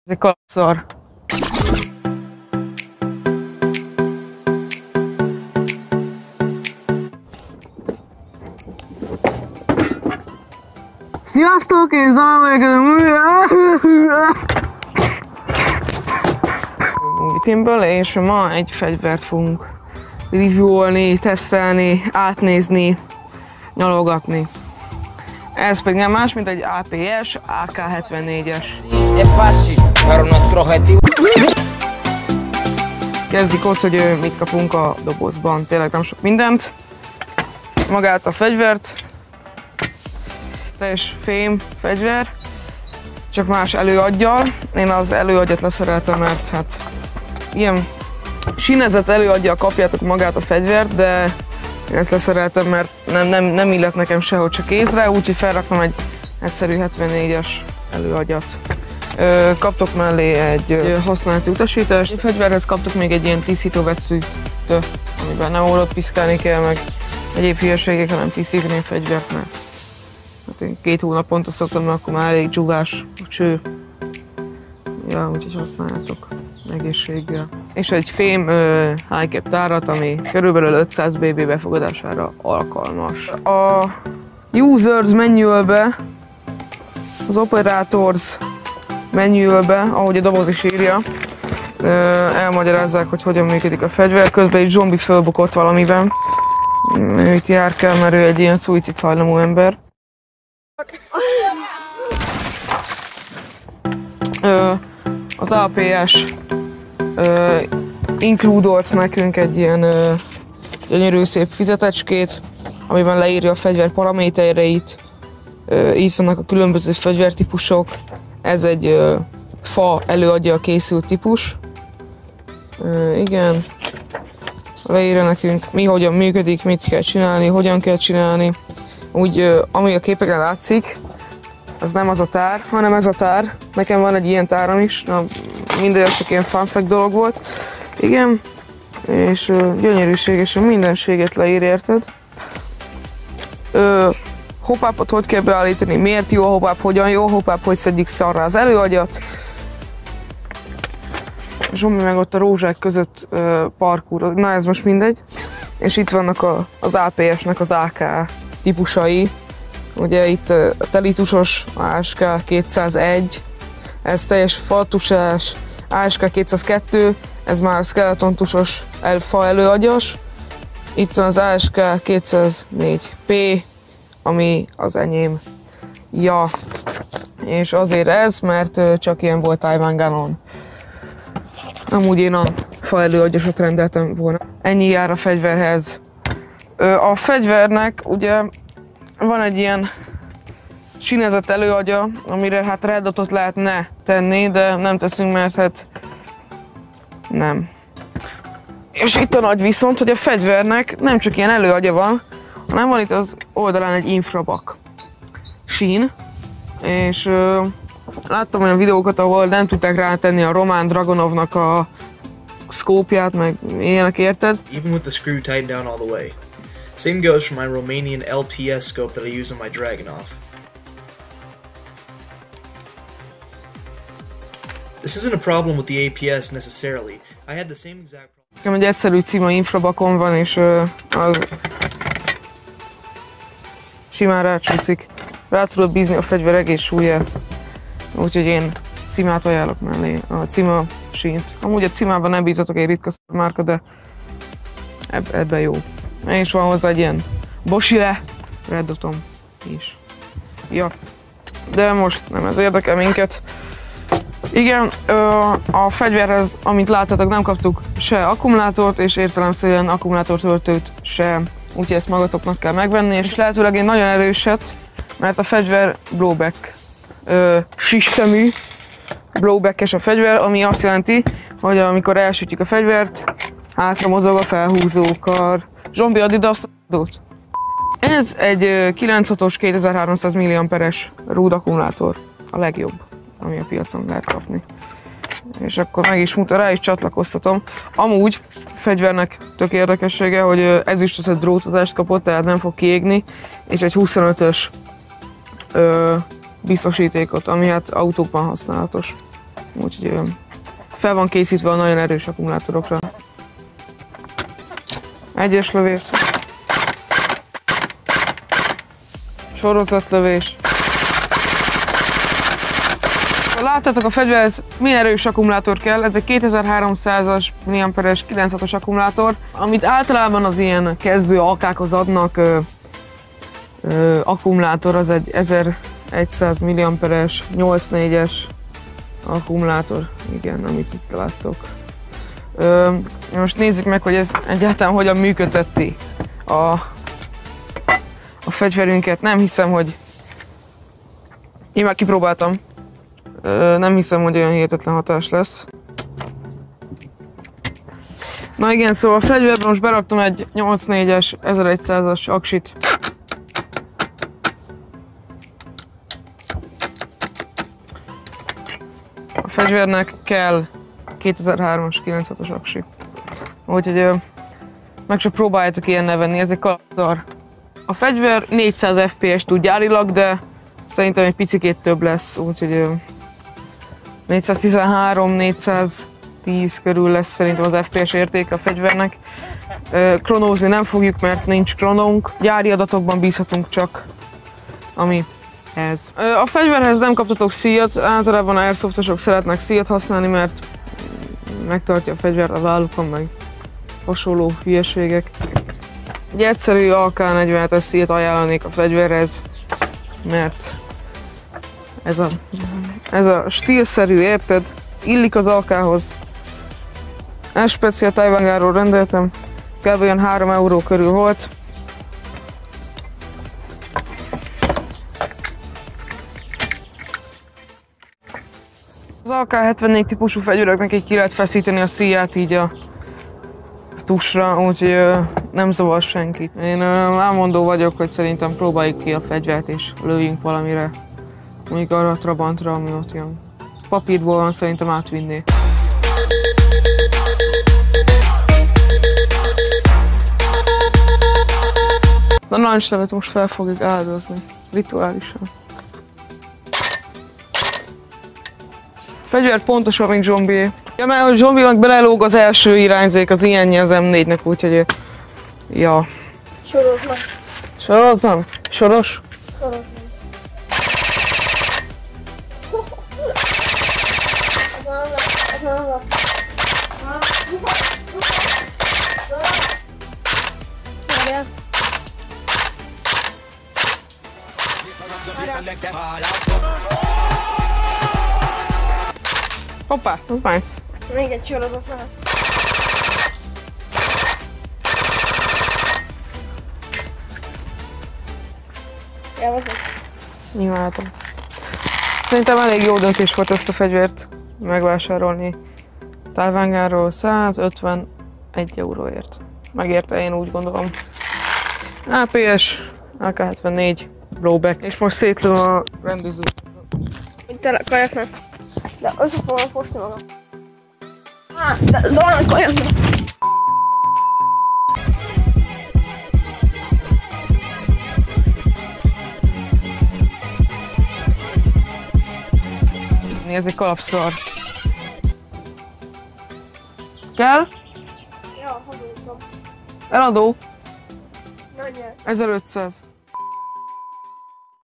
Ez egy kalapszar. Sziasztok, én Zala vagyok. És ma egy fegyvert fogunk reviewolni, tesztelni, átnézni, nyalogatni. Ez pedig nem más, mint egy APS AK-74-es. Kezdjük ott, hogy mit kapunk a dobozban. Tényleg nem sok mindent. Magát a fegyvert. Teljes fém fegyver. Csak más előaggyal. Én az előagyat leszereltem, mert hát ilyen sínezett előaggyal kapjátok magát a fegyvert, de én ezt leszereltem, mert nem illet nekem sehogy se kézre, úgyhogy felraktam egy egyszerű 74-es előagyat. Kaptok mellé egy használati utasítást. A fegyverhez kaptok még egy ilyen tisztító veszőt, amiben nem órot piszkálni kell, meg egyéb hülyeségek, hanem tisztítani a fegyvert, mert hát én 2 hónaponta szoktam, mert akkor már elég dzsúvás a cső. Ja, úgyhogy használjátok egészséggel. És egy fém high-cap tárat, ami körülbelül 500 BB befogadására alkalmas. A Users Manual-be, az Operators Manual-be, ahogy a doboz is írja, elmagyarázzák, hogy hogyan működik a fegyver. Közben egy zombi fölbukott valamiben. Ő itt járkál, mert ő egy ilyen szuicid hajlamú ember. Az APS inkludolt nekünk egy ilyen gyönyörű szép fizetecskét, amiben leírja a fegyver paramétereit. Itt vannak a különböző fegyvertípusok. Ez egy fa előadja készült típus. Igen. Leírja nekünk, mi hogyan működik, mit kell csinálni, hogyan kell csinálni. Úgy, ami a képeken látszik, az nem az a tár, hanem ez a tár. Nekem van egy ilyen táram is, mindegy, csak ilyen fun fact dolog volt. Igen, és gyönyörűségesen mindenséget leír, érted? Hop-upot hogy kell beállítani, miért jó a hop-up, hogyan jó a hop-up, hogy szedjük szarra az előagyat. Zsombi meg ott a rózsák között parkour, na ez most mindegy. És itt vannak az APS-nek az AK típusai. Ugye itt a telitusos ASK 201, ez teljes fatusás ASK 202, ez már skeletontusos fa előagyas. Itt van az ASK 204P, ami az enyém. Ja, és azért ez, mert csak ilyen volt Taiwan Ganon. Amúgy én a fa előagyasot rendeltem volna. Ennyi jár a fegyverhez. A fegyvernek ugye van egy ilyen sínezett előagya, amire hát red dotot lehetne tenni, de nem teszünk, mert hát nem. És itt a nagy viszont, hogy a fegyvernek nem csak ilyen előagya van, hanem van itt az oldalán egy infrabak sín, és láttam olyan videókat, ahol nem tudták rátenni a Roman Dragonovnak a szkópját, meg ilyenek, érted? Even with the screw tightened down all the way. Same goes for my Romanian LPS scope that I use on my Dragunov. This isn't a problem with the APS necessarily. I had the same exact problem. Nekem egy egyszerű cima infrabakon van, és az simán rácsúszik. Rá tudod bízni a fegyver egész súlyát. Úgyhogy én cimát ajánlok mellé, a cima sínt. Amúgy a cimában nem bízatok, egy ritka márka, de ebben jó. És van hozzá egy ilyen Boschile red dotom is. Ja, de most nem ez érdekel minket. Igen, a fegyverhez, amit láttatok, nem kaptuk se akkumulátort, és értelemszerűen akkumulátortöltőt sem. Úgyhogy ezt magatoknak kell megvenni, és lehetőleg egy nagyon erőset, mert a fegyver blowback sistemű, blowback-es a fegyver, ami azt jelenti, hogy amikor elsütjük a fegyvert, hátra mozog a felhúzókar. Zsombi, add ide azt a adót. Ez egy 9.6-os 2300 mAh-es rúd akkumulátor. A legjobb, ami a piacon lehet kapni. És akkor meg is rá is csatlakoztatom. Amúgy a fegyvernek tök érdekessége, hogy ezüstös drótozást kapott, tehát nem fog kiégni, és egy 25-ös biztosítékot, ami hát autókban használatos. Úgyhogy fel van készítve a nagyon erős akkumulátorokra. Egyes lövés. Sorozatlövés. Láttátok a fegyverhez milyen erős akkumulátor kell, ez egy 2300-as mAh-es 9.6-os akkumulátor, amit általában az ilyen kezdő AK-khoz adnak akkumulátor, az egy 1100 mAh-es 8.4-es akkumulátor, igen, amit itt láttok. Most nézzük meg, hogy ez egyáltalán hogyan működteti a fegyverünket. Nem hiszem, hogy... Én már kipróbáltam. Nem hiszem, hogy olyan hihetetlen hatás lesz. Na igen, szóval a fegyverben most beraktam egy 8.4-es 1100-as aksit. A fegyvernek kell 2003-as 9.6-os aksi. Úgyhogy meg csak próbáljátok ilyen nevenni, ez egy kalapszar. A fegyver 400 FPS tud gyárilag, de szerintem egy picikét több lesz, úgyhogy 413-410 körül lesz szerintem az FPS értéke a fegyvernek. Kronózni nem fogjuk, mert nincs kronónk. Gyári adatokban bízhatunk csak, ami ez. A fegyverhez nem kaptatok szíjat, általában a airsoftosok szeretnek szíjat használni, mert megtartja a fegyvert a vállukon, meg hasonló hülyeségek. Egy egyszerű AK-47-es szíjat ajánlanék a fegyverhez, mert ez a stílszerű, érted? Illik az AK-hoz. Ezt speciál Taiwangáról rendeltem, kb. Olyan 3 euró körül volt. Az AK-74 típusú fegyvereknek így ki lehet feszíteni a szíját így a tusra, úgyhogy nem zavar senkit. Én elmondó vagyok, hogy szerintem próbáljuk ki a fegyvert és lőjünk valamire. Mondjuk arra a Trabantra, ami ott jön. Papírból van, szerintem átvinné. A narancslevet most fel fogjuk áldozni, rituálisan. Fegyver pontosabb, mint zombié. Ja, mert a zombinak belelóg az első irányzék, az ilyenje az M4-nek, úgyhogy... Ja. Soroznak. Sorozzam? Soros? Soroznak. Hoppá, az nice. Még egy sorozat lehet. Élvezett. Imádom. Szerintem elég jó döntés volt ezt a fegyvert megvásárolni. Taiwangáról 151 euróért. Megérte, én úgy gondolom. APS, AK-74, blowback. És most szétlőm a rendezőt. Mint tele kajaknak. De össze fogom fosni magam. De zavarnak kajaknak. Ez egy kalapszar. Kell? Ja, hadd úszom. Eladó. Menjél. 1500.